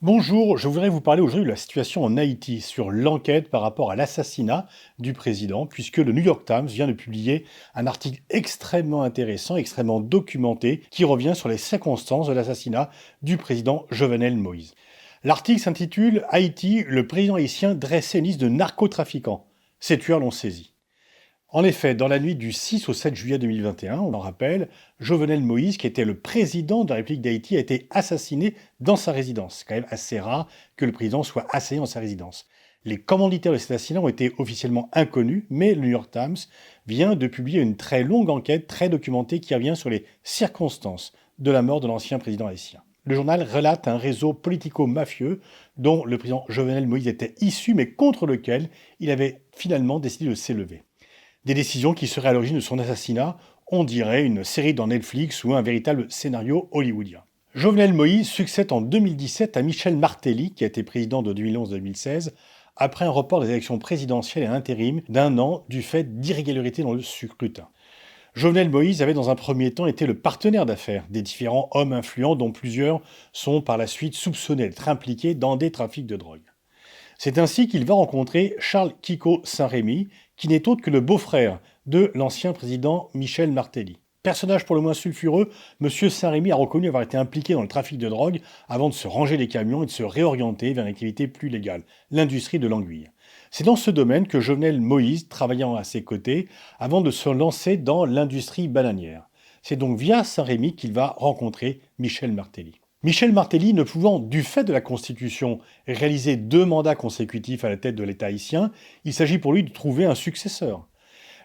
Bonjour, je voudrais vous parler aujourd'hui de la situation en Haïti sur l'enquête par rapport à l'assassinat du président, puisque le New York Times vient de publier un article extrêmement intéressant, extrêmement documenté, qui revient sur les circonstances de l'assassinat du président Jovenel Moïse. L'article s'intitule Haïti, le président haïtien dressait une liste de narcotrafiquants. Ces tueurs l'ont saisi. En effet, dans la nuit du 6 au 7 juillet 2021, on en rappelle, Jovenel Moïse, qui était le président de la République d'Haïti, a été assassiné dans sa résidence. C'est quand même assez rare que le président soit assassiné dans sa résidence. Les commanditaires de cet assassinat ont été officiellement inconnus, mais le New York Times vient de publier une très longue enquête, très documentée, qui revient sur les circonstances de la mort de l'ancien président haïtien. Le journal relate un réseau politico-mafieux dont le président Jovenel Moïse était issu, mais contre lequel il avait finalement décidé de s'élever. Des décisions qui seraient à l'origine de son assassinat, on dirait une série dans Netflix ou un véritable scénario hollywoodien. Jovenel Moïse succède en 2017 à Michel Martelly, qui a été président de 2011 à 2016, après un report des élections présidentielles et intérim d'un an du fait d'irrégularités dans le scrutin. Jovenel Moïse avait dans un premier temps été le partenaire d'affaires des différents hommes influents dont plusieurs sont par la suite soupçonnés d'être impliqués dans des trafics de drogue. C'est ainsi qu'il va rencontrer Charles Kiko Saint-Rémy, qui n'est autre que le beau-frère de l'ancien président Michel Martelly. Personnage pour le moins sulfureux, M. Saint-Rémy a reconnu avoir été impliqué dans le trafic de drogue avant de se ranger les camions et de se réorienter vers une activité plus légale, l'industrie de l'anguille. C'est dans ce domaine que Jovenel Moïse travaillait à ses côtés avant de se lancer dans l'industrie bananière. C'est donc via Saint-Rémy qu'il va rencontrer Michel Martelly. Michel Martelly, ne pouvant, du fait de la Constitution, réaliser 2 mandats consécutifs à la tête de l'État haïtien, il s'agit pour lui de trouver un successeur.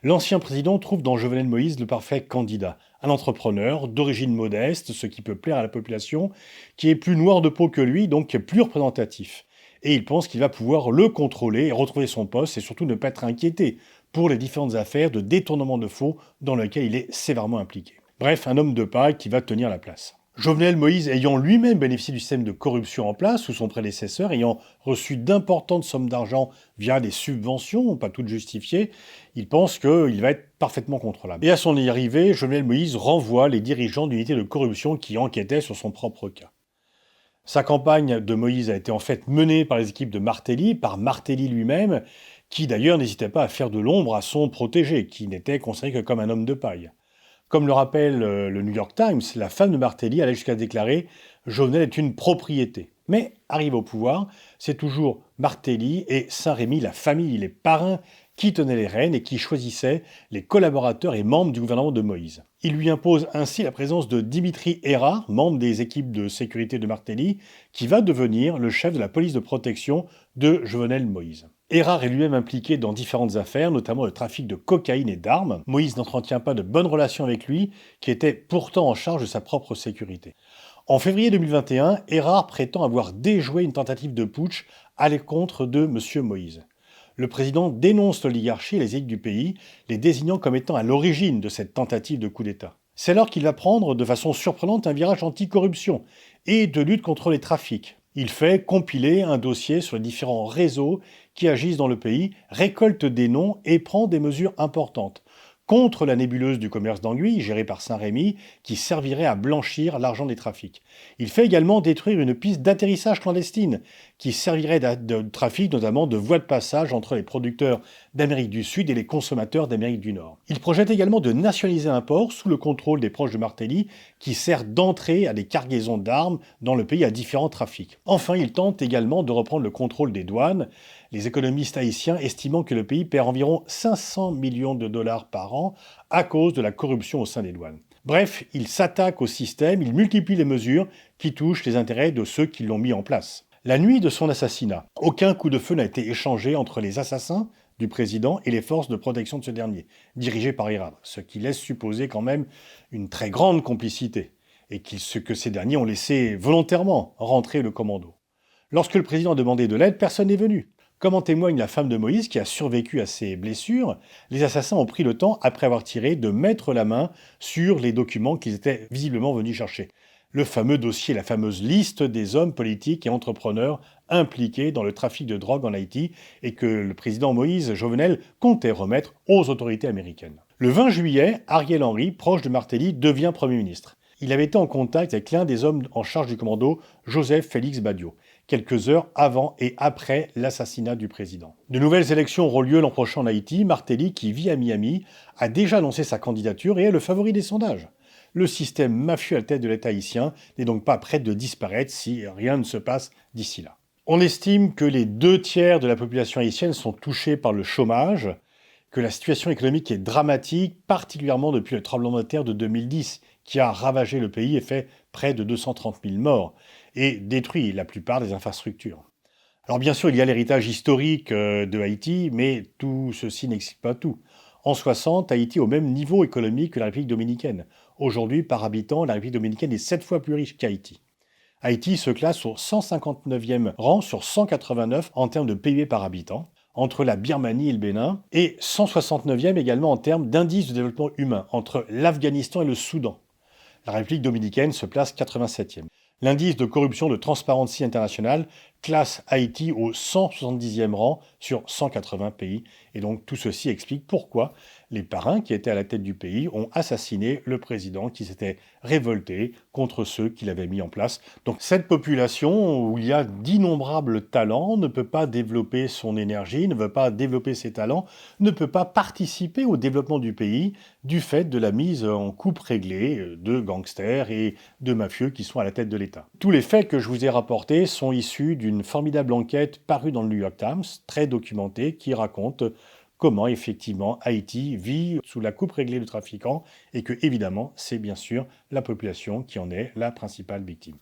L'ancien président trouve dans Jovenel Moïse le parfait candidat, un entrepreneur d'origine modeste, ce qui peut plaire à la population, qui est plus noir de peau que lui, donc plus représentatif. Et il pense qu'il va pouvoir le contrôler et retrouver son poste et surtout ne pas être inquiété pour les différentes affaires de détournement de fonds dans lesquelles il est sévèrement impliqué. Bref, un homme de paille qui va tenir la place. Jovenel Moïse ayant lui-même bénéficié du système de corruption en place sous son prédécesseur, ayant reçu d'importantes sommes d'argent via des subventions, pas toutes justifiées, il pense qu'il va être parfaitement contrôlable. Et à son arrivée, Jovenel Moïse renvoie les dirigeants d'unités de corruption qui enquêtaient sur son propre cas. Sa campagne de Moïse a été en fait menée par les équipes de Martelly, par Martelly lui-même, qui d'ailleurs n'hésitait pas à faire de l'ombre à son protégé, qui n'était considéré que comme un homme de paille. Comme le rappelle le New York Times, la femme de Martelly allait jusqu'à déclarer « Jovenel est une propriété ». Mais, arrivé au pouvoir, c'est toujours Martelly et Saint-Rémy, la famille, les parrains, qui tenaient les rênes et qui choisissaient les collaborateurs et membres du gouvernement de Moïse. Il lui impose ainsi la présence de Dimitri Hérard, membre des équipes de sécurité de Martelly, qui va devenir le chef de la police de protection de Jovenel Moïse. Hérard est lui-même impliqué dans différentes affaires, notamment le trafic de cocaïne et d'armes. Moïse n'entretient pas de bonnes relations avec lui, qui était pourtant en charge de sa propre sécurité. En février 2021, Hérard prétend avoir déjoué une tentative de putsch à l'encontre de M. Moïse. Le président dénonce l'oligarchie et les élites du pays, les désignant comme étant à l'origine de cette tentative de coup d'État. C'est alors qu'il va prendre de façon surprenante un virage anti-corruption et de lutte contre les trafics. Il fait compiler un dossier sur les différents réseaux qui agissent dans le pays, récolte des noms et prend des mesures importantes contre la nébuleuse du commerce d'anguilles, gérée par Saint-Rémy, qui servirait à blanchir l'argent des trafics. Il fait également détruire une piste d'atterrissage clandestine, qui servirait de trafic, notamment de voies de passage entre les producteurs d'Amérique du Sud et les consommateurs d'Amérique du Nord. Il projette également de nationaliser un port sous le contrôle des proches de Martelly, qui sert d'entrée à des cargaisons d'armes dans le pays à différents trafics. Enfin, il tente également de reprendre le contrôle des douanes, les économistes haïtiens estimant que le pays perd environ 500 millions de dollars par an à cause de la corruption au sein des douanes. Bref, il s'attaque au système, il multiplie les mesures qui touchent les intérêts de ceux qui l'ont mis en place. La nuit de son assassinat, aucun coup de feu n'a été échangé entre les assassins du président et les forces de protection de ce dernier, dirigées par Hérard, ce qui laisse supposer quand même une très grande complicité, et que ces derniers ont laissé volontairement rentrer le commando. Lorsque le président a demandé de l'aide, personne n'est venu. Comme en témoigne la femme de Moïse qui a survécu à ses blessures, les assassins ont pris le temps, après avoir tiré, de mettre la main sur les documents qu'ils étaient visiblement venus chercher. Le fameux dossier, la fameuse liste des hommes politiques et entrepreneurs impliqués dans le trafic de drogue en Haïti et que le président Moïse Jovenel comptait remettre aux autorités américaines. Le 20 juillet, Ariel Henry, proche de Martelly, devient Premier ministre. Il avait été en contact avec l'un des hommes en charge du commando, Joseph Félix Badiot, quelques heures avant et après l'assassinat du président. De nouvelles élections auront lieu l'an prochain en Haïti. Martelly, qui vit à Miami, a déjà annoncé sa candidature et est le favori des sondages. Le système mafieux à la tête de l'État haïtien n'est donc pas prêt de disparaître si rien ne se passe d'ici là. On estime que les 2 tiers de la population haïtienne sont touchés par le chômage, que la situation économique est dramatique, particulièrement depuis le tremblement de terre de 2010, qui a ravagé le pays et fait près de 230 000 morts, et détruit la plupart des infrastructures. Alors bien sûr, il y a l'héritage historique de Haïti, mais tout ceci n'explique pas tout. En 60, Haïti est au même niveau économique que la République dominicaine. Aujourd'hui, par habitant, la République dominicaine est 7 fois plus riche qu'Haïti. Haïti se classe au 159e rang sur 189 en termes de PIB par habitant, entre la Birmanie et le Bénin, et 169e également en termes d'indice de développement humain, entre l'Afghanistan et le Soudan. La République dominicaine se place 87e. L'indice de corruption de Transparency International classe Haïti au 170e rang sur 180 pays. Et donc tout ceci explique pourquoi les parrains qui étaient à la tête du pays ont assassiné le président qui s'était révolté contre ceux qui l'avaient mis en place. Donc cette population où il y a d'innombrables talents ne peut pas développer son énergie, ne veut pas développer ses talents, ne peut pas participer au développement du pays du fait de la mise en coupe réglée de gangsters et de mafieux qui sont à la tête de l'État. Tous les faits que je vous ai rapportés sont issus d'une formidable enquête parue dans le New York Times, très documentée, qui raconte comment effectivement Haïti vit sous la coupe réglée de trafiquants et que évidemment c'est bien sûr la population qui en est la principale victime.